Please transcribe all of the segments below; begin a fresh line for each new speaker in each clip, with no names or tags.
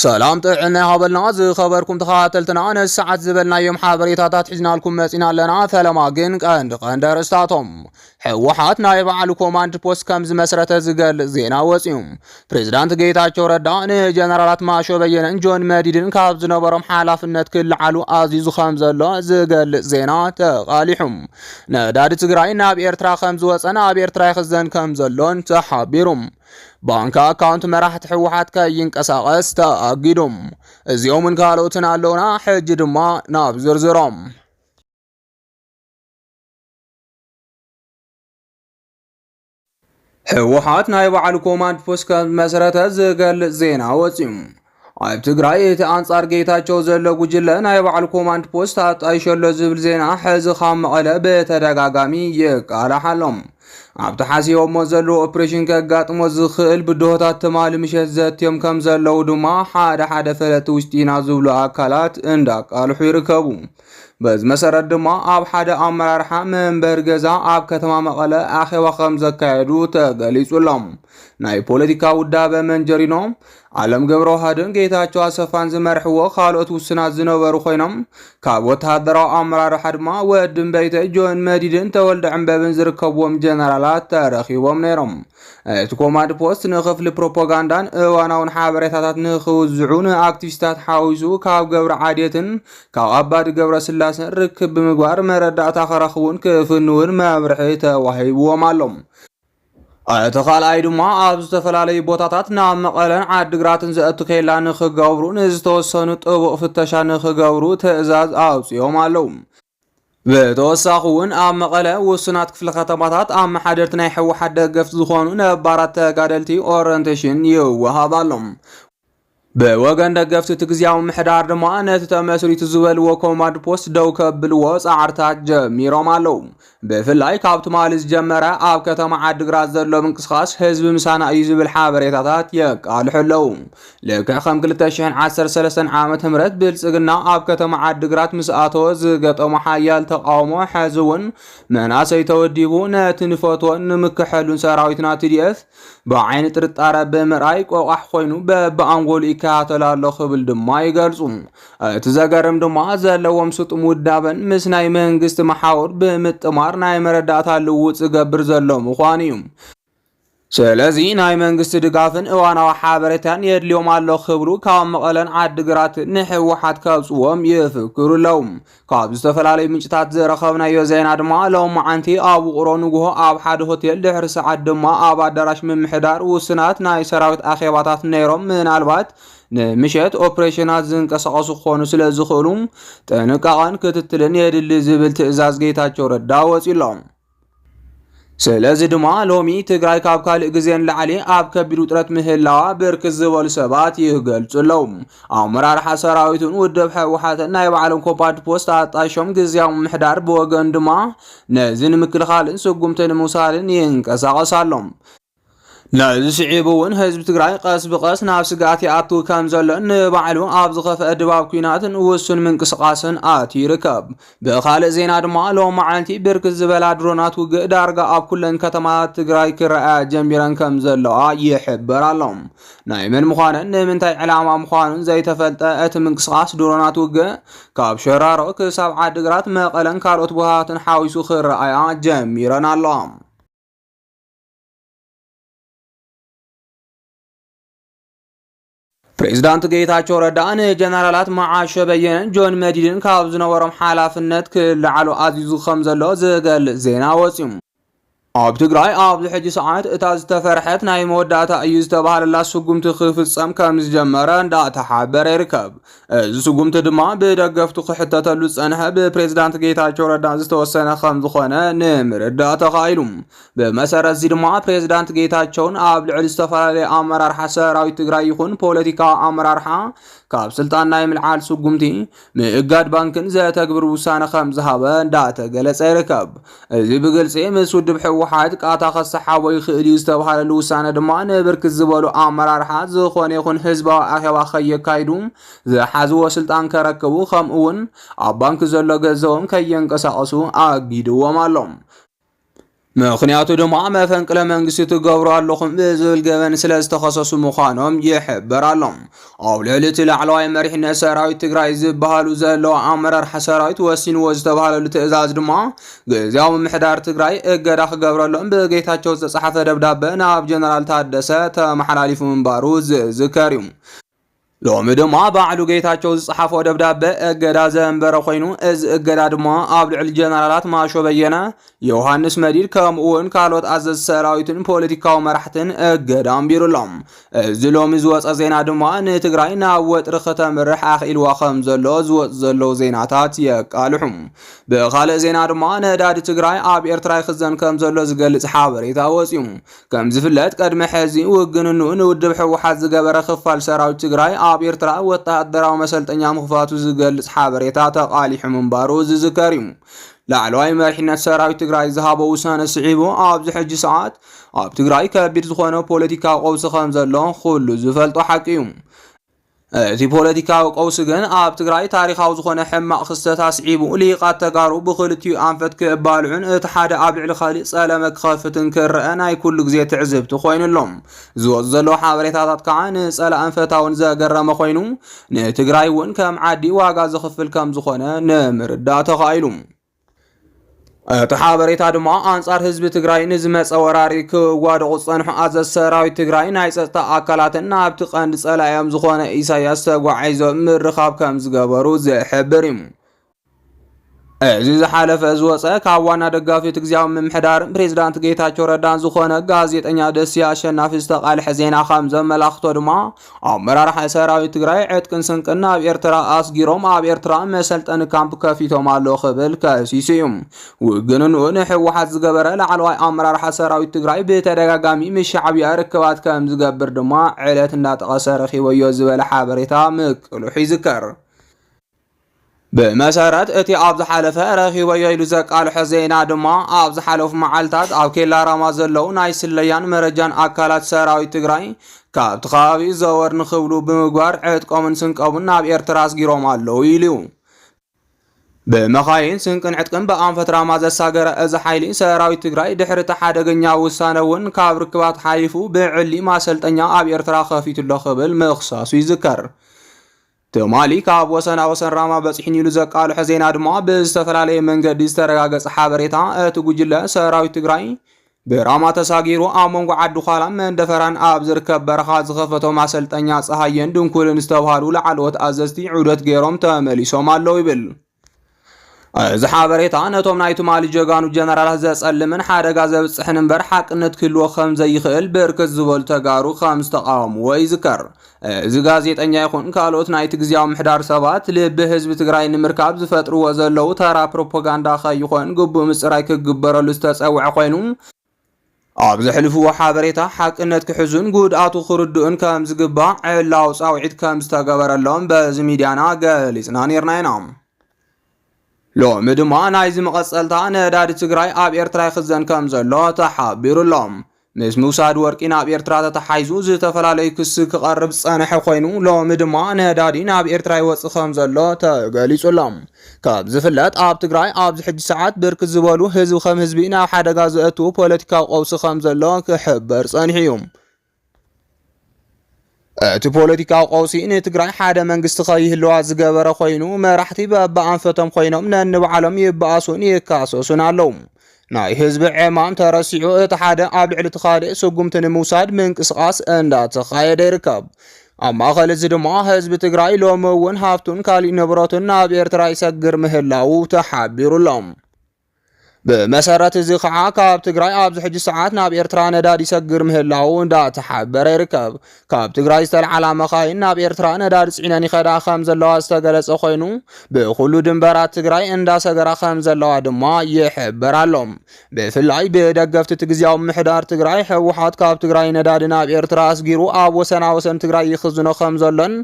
سلام طعنا هابلنا زي خبركم تخاتلتنا أنا الساعة زبلنا يوم حابريتات حجنا لكم مسينا لنا ثلما جنك عند رستاتهم حوحات نايب على كوماند بوست كمز مسرة زقل زينا وسيوم بريزيدانت جيتاچو ردا جنرالات ماشو بينن جون مديدن كابز نبرم حلافنت كل علو عزيز خمزلو زقل زينا تقاليحم نداد تግራይ ናብ ኤርትራ ከም ዝወፀና ኣብ ኤርትራ ይኽዘን ከም ዘሎን ተሓቢሩም ባንክ አካውንት መራሕቲ ሕወሓት ከይንቀሳቀስ ተኣጊዶም እዚኦምን ካልኦትን ኣለውና ሕጂ ድማ ናብ ዝርዝሮም ሕወሓት ናይ ባዕሉ ኮማንድ ፖስት ከም መሰረተ ዝገልጽ ዜና ወፂኡ ኣብ ትግራይ እቲ አንጻር ጌታቸው ዘሎ ጉጅለ ናይ ባዕሉ ኮማንድ ፖስት ኣጣይሸሎ ዝብል ዜና ሕዚ ካብ መቐለ በተደጋጋሚ ይቃላሓሎም ኣብ ተሓሲቦሞ ዘሎ ኦፕሬሽን ከጋጥሞ ዝኽእል ብድሆታት ተማሊ ምሸት ዘትዮም ከም ዘለው ድማ ሓደ ፈለቲ ውሽጢና ዝብሉ ኣካላት እንዳቃልሑ ይርከቡ በዚ መሰረት ድማ ኣብ ሓደ ኣመራርሓ መንበር ገዛ ኣብ ከተማ መቐለ ኣኼባ ከም ዘካየዱ ተገሊጹሎም ናይ ፖለቲካ ውዳበ መንጀሪኖም ዓለም ገብረዋህድን ጌታቸው አሰፋን ዝመርሕዎ ካልኦት ውስናት ዝነበሩ ኮይኖም ካብ ወተሃደራዊ ኣመራርሓ ድማ ወድን በይተ ጆን መዲድን ተወልደ ዕንበብን ዝርከብዎም ጀነራላት ተረኺቦም ነይሮም እቲ ኮማንድ ፖስት ንኽፍሊ ፕሮፓጋንዳን እዋናውን ሓበሬታታት ንኽውዝዑ ንኣክቲቪስታት ሓዊሱ ካብ ገብረ ዓድየትን ካብ ኣባዲ ገብረ ስላሰን ርክብ ብምግባር መረዳእታ ከረኽቡን ክፍንውን መብርሒ ተዋሂብዎም ኣሎም እቲ ካልኣይ ድማ ኣብ ዝተፈላለዩ ቦታታት ናብ መቐለን ዓዲግራትን ዘእቱ ከይላ ንኽገብሩ ንዝተወሰኑ ጥቡቕ ፍተሻ ንኽገብሩ ትእዛዝ ኣውፅኦም ኣለው ብተወሳኺ እውን ኣብ መቐለ ውሱናት ክፍለ ከተማታት ኣብ መሓደርቲ ናይ ሕወሓት ደገፍቲ ዝኾኑ ነባራት ተጋደልቲ ኦሪየንቴሽን ይወሃብ ኣሎም በወገን ደገፍቲ ትግዚያዊ ምሕዳር ድማ ነቲ ተመስሪቱ ዝበልዎ ኮማንድ ፖስት ደው ከብልዎ ጻዕርታት ጀሚሮም ኣለው ብፍላይ ካብ ትማሊ ዝጀመረ ኣብ ከተማ ዓዲግራት ዘሎ ምንቅስቓስ ህዝቢ ምሳና እዩ ዝብል ሓበሬታታት የቃልሑ ኣለው ልክዕ ከም 2013 ዓመተ ምህረት ብልጽግና ኣብ ከተማ ዓዲግራት ምስ ኣተወ ዝገጠሞ ሓያል ተቃውሞ ሕዚ እውን መናሰይ ተወዲቡ ነቲ ንፈትዎን ንምክሐሉን ሰራዊትና TDF ብዓይኒ ጥርጣረ ብምርኣይ ቆቋሕ ኮይኑ በብኣንጎሉ ይከታተል ኣሎ ክብል ድማ ይገልጹ እቲ ዘገርም ድማ ዘለዎም ስጡም ውዳበን ምስ ናይ መንግስቲ መሓውር ብምጥማር ናይ መረዳእታ ልውውጥ ዝገብር ዘሎ ምዃኑ እዩ ስለዚ ናይ መንግስቲ ድጋፍን እዋናዊ ሓበሬታን የድልዮም ኣሎ ክብሉ ካብ መቐለን ዓዲግራት ንሕወሓት ከብፅዎም ይፍክሩ ኣለው ካብ ዝተፈላለዩ ምንጭታት ዝረኸብናዮ ዜና ድማ ሎማዓንቲ ኣብ ውቕሮ ንጉሆ ኣብ ሓደ ሆቴል ድሕሪ ሰዓት ድማ ኣብ ኣዳራሽ ምምሕዳር ውስናት ናይ ሰራዊት ኣኼባታት ነይሮም ምናልባት ንምሸት ኦፕሬሽናት ዝንቀሳቐሱ ክኾኑ ስለ ዝኽእሉ ጥንቃቐን ክትትልን የድሊ ዝብል ትእዛዝ ጌታቸው ረዳ ወፂሎም ስለዚ ድማ ሎሚ ትግራይ ካብ ካልእ ግዜን ላዕሊ ኣብ ከቢድ ውጥረት ምህላዋ ብርክት ዝበሉ ሰባት ይገልጹለው ኣመራርሓ ሰራዊቱን ውድብ ሕወሓትን ናይ ባዕሎም ኮማንድ ፖስት ኣጣይሾም ግዝያዊ ምሕዳር ብወገን ድማ ነዚ ንምክልኻልን ስጉምቲ ንምውሳድን ይንቀሳቐሳሎም ነዚ ስዒቡ እውን ህዝቢ ትግራይ ቀስ ብቐስ ናብ ስጋት ይኣቱ ከም ዘሎ ንባዕሉ ኣብ ዝኸፍአ ድባብ ኩናትን ውሱን ምንቅስቓስን ይርከብ ብኻልእ ዜና ድማ ሎማዓንቲ ብርክት ዝበላ ድሮናት ውግእ ዳርጋ ኣብ ኩለን ከተማታት ትግራይ ክረኣያ ጀሚረን ከም ዘለዋ ይሕበር ኣሎም ናይ መን ምዃነን ንምንታይ ዕላማ ምዃኑን ዘይተፈልጠ እቲ ምንቅስቓስ ድሮናት ውግእ ካብ ሸራሮ ክሳብ ዓዲግራት መቐለን ካልኦት ቦታታትን ሓዊሱ ክረኣያ ጀሚረን ኣለዋ ፕሬዝዳንት ጌታቸው ረዳ ንጀነራላት መዓሸ በየነን ጆን መዲድን ካብ ዝነበሮም ሓላፍነት ክልዓሉ ኣዚዙ ከም ዘሎ ዝገልጽ ዜና ወፂኡ ኣብ ትግራይ ኣብ ሕጂ ሰዓት እታ ዝተፈርሐት ናይ መወዳእታ እዩ ዝተባሃለላ ስጉምቲ ክፍጸም ከም ዝጀመረ እንዳተሓበረ ይርከብ እዚ ስጉምቲ ድማ ብደገፍቱ ክሕተተሉ ዝጸንሐ ብፕሬዝዳንት ጌታቸው ረዳ ዝተወሰነ ከም ዝኾነ ንምርዳእ ተኻኢሉ ብመሰረት እዚ ድማ ፕሬዝዳንት ጌታቸውን ኣብ ልዕሊ ዝተፈላለዩ ኣመራርሓ ሰራዊት ትግራይ ይኹን ፖለቲካዊ ኣመራርሓ ካብ ስልጣን ናይ ምልዓል ስጉምቲ ምእጋድ ባንክን ዘተግብር ውሳነ ከም ዝሃበ እንዳተገለጸ ይርከብ እዚ ብግልጺ ምስ ውድብ ሕወሓት ቃታ ከሰሓቦ ይኽእል እዩ ዝተባሃለሉ ውሳነ ድማ ንብርክት ዝበሉ ኣመራርሓ ዝኾነ ይኹን ህዝባዊ ኣኼባ ከየካይዱ ዝሓዝዎ ስልጣን ከረክቡ ከምኡ እውን ኣብ ባንኪ ዘሎ ገንዘቦም ከየንቀሳቐሱ ኣጊድዎም ኣሎም ምክንያቱ ድማ መፈንቅለ መንግስቲ ትገብሩ ኣለኹም ብዝብል ገበን ስለ ዝተኸሰሱ ምዃኖም ይሕበራሎም። ኣብ ልዕሊ እቲ ላዕለዋይ መሪሕነት ሰራዊት ትግራይ ዝበሃሉ ዘለዎ ኣመራርሓ ሰራዊት ወሲንዎ ዝተባሃለሉ ትእዛዝ ድማ ግዝያዊ ምምሕዳር ትግራይ እገዳ ክገብረሎም ብጌታቸው ዝተጻሕፈ ደብዳቤ ናብ ጀነራል ታደሰ ተመሓላሊፉ ምንባሩ ዝዝከር እዩ። ሎሚ ድማ ባዕሉ ጌታቸው ዝጻሕፎ ደብዳቤ እገዳ ዘንበረ ኮይኑ እዚ እገዳ ድማ ኣብ ልዕሊ ጀነራላት ማሾ በየነ፣ ዮሃንስ መዲድ ከምኡውን ካልኦት ኣዘዝቲ ሰራዊትን ፖለቲካዊ መራሕትን እገዳ ኣንቢሩሎም። እዚ ሎሚ ዝወፀ ዜና ድማ ንትግራይ ናብ ወጥሪ ከተምርሕ ኣኽኢልዋ ከም ዘሎ ዝወፅ ዘለው ዜናታት የቃልሑ። ብካልእ ዜና ድማ ነዳዲ ትግራይ ኣብ ኤርትራ ይኽዘን ከም ዘሎ ዝገልጽ ሓበሬታ ወፂኡ። ከም ዝፍለጥ ቅድሚ ሕዚ ውግንንኡ ንውድብ ሕወሓት ዝገበረ ክፋል ሰራዊት ትግራይ ኣብ ኤርትራ ወተሃደራዊ መሰልጠኛ ምኽፋቱ ዝገልጽ ሓበሬታ ተቃሊሑ ምንባሩ ዝዝከር እዩ። ላዕለዋይ መሪሕነት ሰራዊት ትግራይ ዝሃቦ ውሳነ ስዒቡ ኣብዚ ሕጂ ሰዓት ኣብ ትግራይ ከቢድ ዝኾነ ፖለቲካዊ ቀውሲ ከም ዘሎ ኩሉ ዝፈልጦ ሓቂ እዩ። እቲ ፖለቲካዊ ቀውሲ ግን ኣብ ትግራይ ታሪኻዊ ዝኾነ ሕማቕ ክስተታት ስዒቡ ሊቃት ተጋሩ ብክልቲኡ ኣንፈት ክባልዑን እቲ ሓደ ኣብ ልዕሊ ካልእ ጸለመ ክኸፍትን ክርአ ናይ ኩሉ ግዜ ትዕዝብቲ ኮይኑሎም። ዝወፁ ዘለዉ ሓበሬታታት ከዓ ንጸላ ኣንፈታውን ዘገረመ ኮይኑ ንትግራይ እውን ከም ዓዲ ዋጋ ዝኽፍል ከም ዝኾነ ንምርዳእ ተኻኢሉ። እቲ ሓበሬታ ድማ ኣንጻር ህዝቢ ትግራይ ንዝመፀ ወራሪ ክዋድቑ ዝጸንሑ ኣዘዝቲ ሰራዊት ትግራይ ናይ ጸጥታ ኣካላትን ናብቲ ቀንዲ ጸላእዮም ዝኾነ ኢሳያስ ተጓዒዞም ምርኻብ ከም ዝገበሩ ዝሕብር እዩ። እዚ ዝሓለፈ ዝወፀ ካብ ዋና ደጋፊት ግዚያዊ ምምሕዳርን ፕሬዝዳንት ጌታቸው ረዳን ዝኾነ ጋዜጠኛ ደስያ አሸናፊ ዝተቃልሐ ዜና ከም ዘመላኽቶ ድማ ኣመራርሓ ሰራዊት ትግራይ ዕጥቅን ስንቅን ናብ ኤርትራ ኣስጊሮም ኣብ ኤርትራ መሰልጠኒ ካምፕ ከፊቶም ኣለዉ ክብል ከሲሱ እዩ። ውግንንኡ ንሕወሓት ዝገበረ ላዕለዋይ ኣመራርሓ ሰራዊት ትግራይ ብተደጋጋሚ ምስ ሻዕብያ ርክባት ከም ዝገብር ድማ ዕለት እንዳጠቐሰ ረኺበዮ ዝበለ ሓበሬታ ምቅሉሕ ይዝከር። ብመሰረት እቲ ኣብ ዝሓለፈ ረኺበዮ ኢሉ ዘቃልሐ ዜና ድማ ኣብ ዝሓለፉ መዓልታት ኣብ ኬላ ራማ ዘለው ናይ ስለያን መረጃን ኣካላት ሰራዊት ትግራይ ካብቲ ከባቢ ዘወር ንኽብሉ ብምግባር ዕጥቆምን ስንቆምን ናብ ኤርትራ ኣስጊሮም ኣለዉ ኢሉ እዩ። ብመኻይን ስንቅን ዕጥቅን ብኣንፈት ራማ ዘሳገረ እዚ ሓይሊ ሰራዊት ትግራይ ድሕሪ እቲ ሓደገኛ ውሳነ እውን ካብ ርክባት ሓሊፉ ብዕሊ ማሰልጠኛ ኣብ ኤርትራ ከፊቱሎ ክብል ምኽሳሱ ይዝከር። ትማሊ ካብ ወሰና ወሰን ራማ በፂሕን ኢሉ ዘቃልሐ ዜና ድማ ብዝተፈላለየ መንገዲ ዝተረጋገፀ ሓበሬታ እቲ ጉጅለ ሰራዊት ትግራይ ብራማ ተሳጊሩ ኣብ መንጎ ዓዲ ኋላም መንደፈራን ኣብ ዝርከብ በረኻ ዝኸፈቶ ማሰልጠኛ ፀሃየን ድንኩልን ዝተባሃሉ ላዕለዎት ኣዘዝቲ ዑደት ገይሮም ተመሊሶም ኣለዉ ይብል። እዚ ሓበሬታ ነቶም ናይ ትማሊ ጀጋኑ ጀነራላት ዘጸልምን ሓደጋ ዘብፅሕን እምበር ሓቅነት ክህልዎ ከም ዘይኽእል ብርክት ዝበሉ ተጋሩ ከም ዝተቃወምዎ ይዝከር። እዚ ጋዜጠኛ ይኹን ካልኦት ናይቲ ግዝያዊ ምሕዳር ሰባት ልቢ ህዝቢ ትግራይ ንምርካብ ዝፈጥርዎ ዘለው ተራ ፕሮፓጋንዳ ከይኾን ግቡእ ምፅራይ ክግበረሉ ዝተፀውዐ ኮይኑ ኣብ ዘሕልፍዎ ሓበሬታ ሓቅነት ክሕዙን ጉድኣቱ ክርድኡን ከም ዝግባእ ዕላው ፃውዒት ከም ዝተገበረሎም በዚ ሚድያና ገሊፅና ነርና ኢና። ሎሚ ድማ ናይዚ መቐፀልታ ነዳዲ ትግራይ ኣብ ኤርትራ ይኽዘን ከም ዘሎ ተሓቢሩሎም። ምስ ምውሳድ ወርቂ ናብ ኤርትራ ተተሓይዙ ዝተፈላለዩ ክሲ ክቐርብ ዝጸንሐ ኮይኑ ሎሚ ድማ ነዳዲ ናብ ኤርትራ ይወፅእ ከም ዘሎ ተገሊጹሎም። ካብ ዝፍለጥ ኣብ ትግራይ ኣብዚ ሕጂ ሰዓት ብርክት ዝበሉ ህዝቢ ከም ህዝቢ ናብ ሓደጋ ዘእትዉ ፖለቲካዊ ቀውሲ ከም ዘሎ ክሕበር ጸኒሑ እዩ። እቲ ፖለቲካዊ ቀውሲ ንትግራይ ሓደ መንግስቲ ከይህልዋ ዝገበረ ኮይኑ መራሕቲ በብኣንፈቶም ኮይኖም ነንባዕሎም ይበኣሱን ይካሰሱን ኣለዉ። ናይ ህዝቢ ዕማም ተረሲዑ እቲ ሓደ ኣብ ልዕሊ እቲ ካልእ ስጉምቲ ንምውሳድ ምንቅስቓስ እንዳተኻየደ ይርከብ። ኣብ ማእኸል እዚ ድማ ህዝቢ ትግራይ ሎሚ እውን ሃብቱን ካሊእ ንብረቱን ናብ ኤርትራ ይሰግር ምህላው ተሓቢሩሎም። ብመሰረት እዚ ከዓ ካብ ትግራይ ኣብዚ ሕጂ ሰዓት ናብ ኤርትራ ነዳዲ ይሰግር ምህላው እንዳተሓበረ ይርከብ። ካብ ትግራይ ዝተለዓላ መኻይን ናብ ኤርትራ ነዳዲ ጽዒነን ይኸዳ ከም ዘለዋ ዝተገለጸ ኮይኑ ብኩሉ ድንበራት ትግራይ እንዳሰገራ ከም ዘለዋ ድማ ይሕበር ኣሎም። ብፍላይ ብደገፍቲ እቲ ግዝያዊ ምምሕዳር ትግራይ ሕወሓት ካብ ትግራይ ነዳዲ ናብ ኤርትራ ኣስጊሩ ኣብ ወሰና ወሰን ትግራይ ይኽዝኖ ከም ዘሎን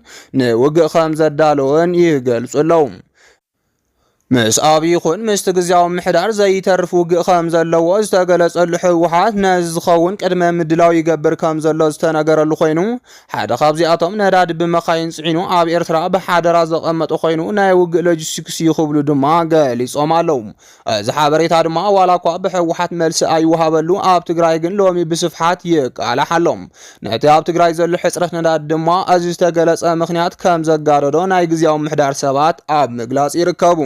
ንውግእ ከም ዘዳለወን ይገልጹ ኣለዉ። ምስ ኣብይ ይኹን ምስቲ ግዝያዊ ምሕዳር ዘይተርፍ ውግእ ከም ዘለዎ ዝተገለጸሉ ህወሓት ነዚ ዝኸውን ቅድመ ምድላው ይገብር ከም ዘሎ ዝተነገረሉ ኮይኑ ሓደ ካብዚኣቶም ነዳዲ ብመኻይን ጽዒኑ ኣብ ኤርትራ ብሓደራ ዘቐመጠ ኮይኑ ናይ ውግእ ሎጂስቲክስ ይኽብሉ ድማ ገሊጾም ኣለዉ። እዚ ሓበሬታ ድማ ዋላ እኳ ብህወሓት መልሲ ኣይወሃበሉ ኣብ ትግራይ ግን ሎሚ ብስፍሓት ይቃላሕ ኣሎም። ነቲ ኣብ ትግራይ ዘሎ ሕፅረት ነዳዲ ድማ እዚ ዝተገለጸ ምኽንያት ከም ዘጋረዶ ናይ ግዝያዊ ምሕዳር ሰባት ኣብ ምግላጽ ይርከቡ።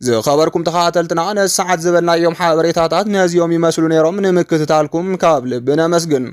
ዝኸበርኩም ተኸታተልትና ነዚ ሰዓት ዝበልናዮም ሓበሬታታት ነዚኦም ይመስሉ ነይሮም። ንምክትታልኩም ካብ ልቢ ነመስግን።